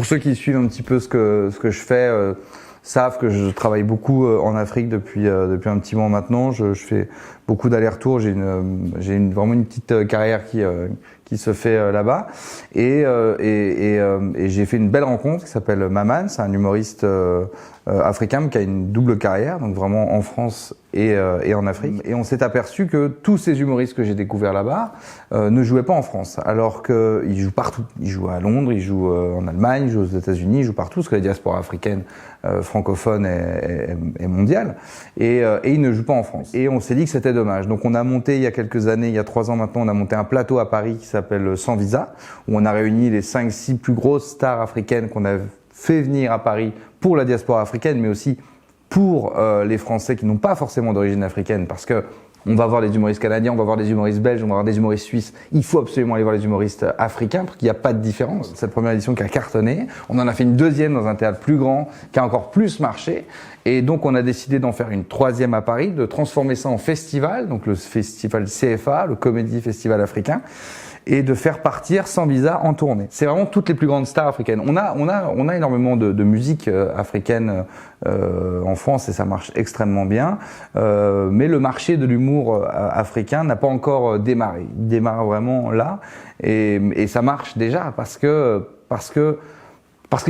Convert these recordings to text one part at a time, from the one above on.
ceux qui suivent un petit peu ce que je fais, savent que je travaille beaucoup en Afrique depuis un petit moment maintenant. Je fais beaucoup d'allers-retours. J'ai vraiment une petite carrière qui se fait là-bas. Et j'ai fait une belle rencontre qui s'appelle Maman. C'est un humoriste africain qui a une double carrière, donc vraiment en France et en Afrique. Et on s'est aperçu que tous ces humoristes que j'ai découverts là-bas ne jouaient pas en France, alors qu'ils jouent partout. Ils jouent à Londres, ils jouent en Allemagne, ils jouent aux États-Unis, ils jouent partout, parce que la diaspora africaine francophone est mondiale. Et ils ne jouent pas en France. Et on s'est dit que c'était dommage. Donc on a monté il y a quelques années, il y a 3 ans maintenant, on a monté un plateau à Paris qui s'appelle Sans Visa, où on a réuni les 5-6 plus grosses stars africaines qu'on a fait venir à Paris pour la diaspora africaine, mais aussi pour les Français qui n'ont pas forcément d'origine africaine, parce que on va voir les humoristes canadiens, on va voir des humoristes belges, on va voir des humoristes suisses. Il faut absolument aller voir les humoristes africains parce qu'il n'y a pas de différence. Cette première édition qui a cartonné, on en a fait une deuxième dans un théâtre plus grand qui a encore plus marché. Et donc on a décidé d'en faire une 3e à Paris, de transformer ça en festival, donc le festival CFA, le Comedy Festival africain, et de faire partir Sans Visa en tournée. C'est vraiment toutes les plus grandes stars africaines. On a énormément de musique africaine en France et ça marche extrêmement bien. Mais le marché de l'humour africain n'a pas encore démarré. Il démarre vraiment là et ça marche déjà parce qu'il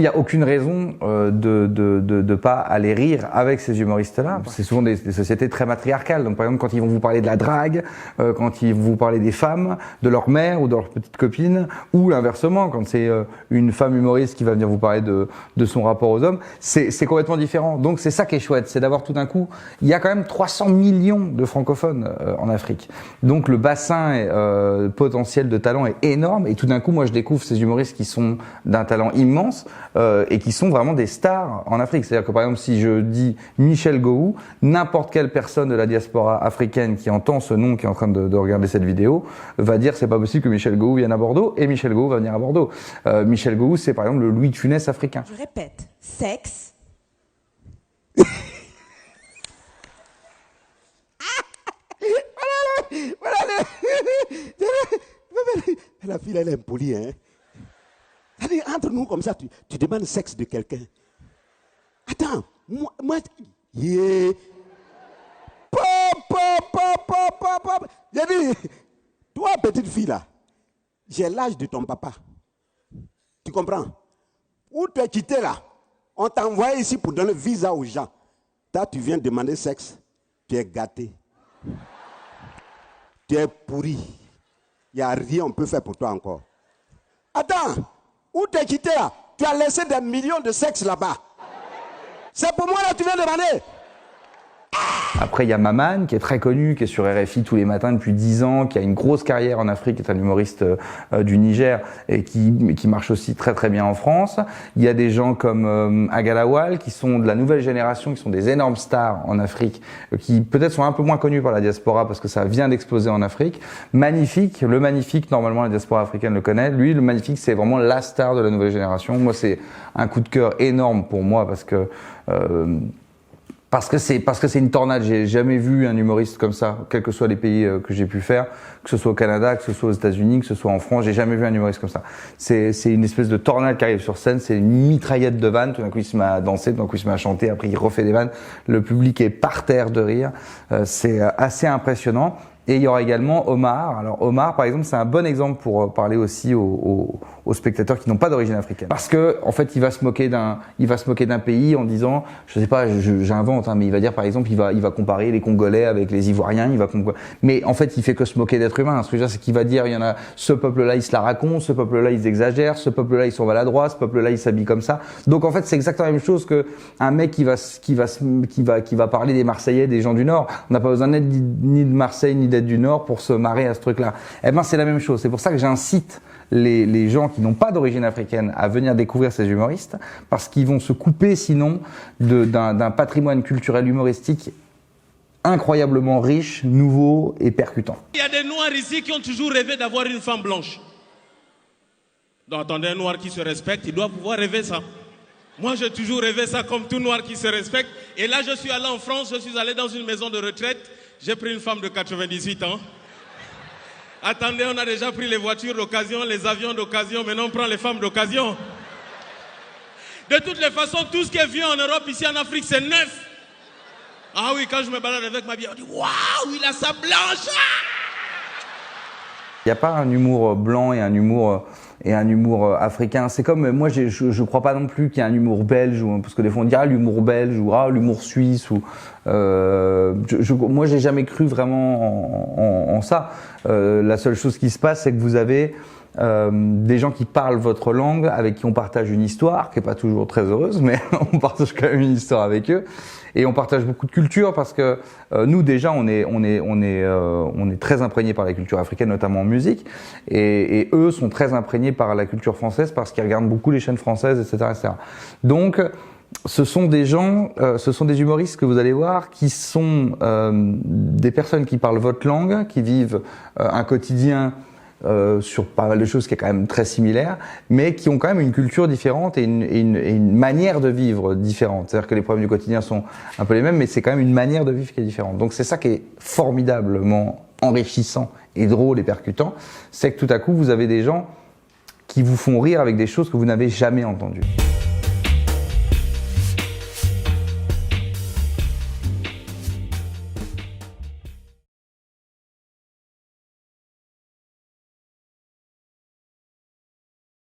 n'y a aucune raison de pas aller rire avec ces humoristes-là. C'est souvent des sociétés très matriarcales. Donc par exemple, quand ils vont vous parler de la drague, quand ils vont vous parler des femmes, de leur mère ou de leur petite copine, ou l'inversement, quand c'est une femme humoriste qui va venir vous parler de son rapport aux hommes, c'est complètement différent. Donc c'est ça qui est chouette, c'est d'avoir tout d'un coup, il y a quand même 300 millions de francophones en Afrique. Donc le bassin potentiel de talent est énorme et tout d'un coup, moi je découvre ces humoristes qui sont d'un talent immense. Et qui sont vraiment des stars en Afrique. C'est-à-dire que par exemple, si je dis Michel Gou, n'importe quelle personne de la diaspora africaine qui entend ce nom, qui est en train de regarder cette vidéo, va dire c'est pas possible que Michel Gou vienne à Bordeaux, et Michel Gou va venir à Bordeaux. Michel Gou, c'est par exemple le Louis de Funès africain. Je répète, sexe. La fille, elle est impolie, hein. C'est-à-dire, entre nous, comme ça, tu demandes le sexe de quelqu'un. Attends, moi, yeah. Pop. J'ai dit, toi, petite fille, là, j'ai l'âge de ton papa. Tu comprends? Où tu es quitté, là? On t'a envoyé ici pour donner visa aux gens. Toi, tu viens demander sexe. Tu es gâté. Tu es pourri. Il n'y a rien qu'on peut faire pour toi encore. Attends. Où t'es quitté là? Tu as laissé des millions de sexes là-bas. C'est pour moi là tu viens demander. Après, il y a Maman, qui est très connu, qui est sur RFI tous les matins depuis 10 ans, qui a une grosse carrière en Afrique, qui est un humoriste du Niger et qui marche aussi très très bien en France. Il y a des gens comme Agalawal, qui sont de la nouvelle génération, qui sont des énormes stars en Afrique, qui peut-être sont un peu moins connus par la diaspora parce que ça vient d'exploser en Afrique. Magnifique, le Magnifique, normalement la diaspora africaine le connaît. Lui, le Magnifique, c'est vraiment la star de la nouvelle génération. Moi, c'est un coup de cœur énorme pour moi parce que c'est une tornade. J'ai jamais vu un humoriste comme ça, quels que soient les pays que j'ai pu faire, que ce soit au Canada, que ce soit aux États-Unis, que ce soit en France. J'ai jamais vu un humoriste comme ça. C'est une espèce de tornade qui arrive sur scène. C'est une mitraillette de vannes. Tout d'un coup, il se met à danser, tout d'un coup, il se met à chanter. Après, il refait des vannes. Le public est par terre de rire. C'est assez impressionnant. Et il y aura également Omar. Alors Omar, par exemple, c'est un bon exemple pour parler aussi aux spectateurs qui n'ont pas d'origine africaine. Parce que en fait, il va se moquer d'un pays en disant, je sais pas, j'invente, hein, mais il va dire par exemple, il va comparer les Congolais avec les Ivoiriens, mais en fait, il fait que se moquer d'êtres humains. Ce que je veux dire, c'est qu'il va dire, il y en a, ce peuple-là, il se la raconte, ce peuple-là, ils exagèrent, ce peuple-là, ils sont maladroits, ce peuple-là, il s'habille comme ça. Donc en fait, c'est exactement la même chose que un mec qui va parler des Marseillais, des gens du Nord. On n'a pas besoin d'être ni de Marseille ni d'être du Nord pour se marrer à ce truc-là. Eh ben, c'est la même chose. C'est pour ça que j'incite les gens qui n'ont pas d'origine africaine à venir découvrir ces humoristes, parce qu'ils vont se couper sinon d'un patrimoine culturel humoristique incroyablement riche, nouveau et percutant. Il y a des Noirs ici qui ont toujours rêvé d'avoir une femme blanche. Donc attendez, un Noir qui se respecte, il doit pouvoir rêver ça. Moi, j'ai toujours rêvé ça comme tout Noir qui se respecte. Et là, je suis allé en France, je suis allé dans une maison de retraite, j'ai pris une femme de 98 ans. Attendez, on a déjà pris les voitures d'occasion, les avions d'occasion, maintenant on prend les femmes d'occasion. De toutes les façons, tout ce qui est vieux en Europe, ici en Afrique, c'est neuf. Ah oui, quand je me balade avec ma bière, on dit waouh, il a sa blanche. Il n'y a pas un humour blanc et un humour africain. C'est comme, moi, je crois pas non plus qu'il y a un humour belge, parce que des fois on dit l'humour belge ou l'humour suisse. Moi, j'ai jamais cru vraiment en ça. La seule chose qui se passe, c'est que vous avez des gens qui parlent votre langue, avec qui on partage une histoire, qui est pas toujours très heureuse, mais on partage quand même une histoire avec eux. Et on partage beaucoup de culture parce que nous déjà on est très imprégnés par la culture africaine, notamment en musique, et eux sont très imprégnés par la culture française parce qu'ils regardent beaucoup les chaînes françaises, etc., etc. Donc ce sont des gens, ce sont des humoristes que vous allez voir qui sont des personnes qui parlent votre langue, qui vivent un quotidien sur pas mal de choses qui est quand même très similaire, mais qui ont quand même une culture différente et une manière de vivre différente. C'est-à-dire que les problèmes du quotidien sont un peu les mêmes, mais c'est quand même une manière de vivre qui est différente. Donc c'est ça qui est formidablement enrichissant et drôle et percutant, c'est que tout à coup vous avez des gens qui vous font rire avec des choses que vous n'avez jamais entendues.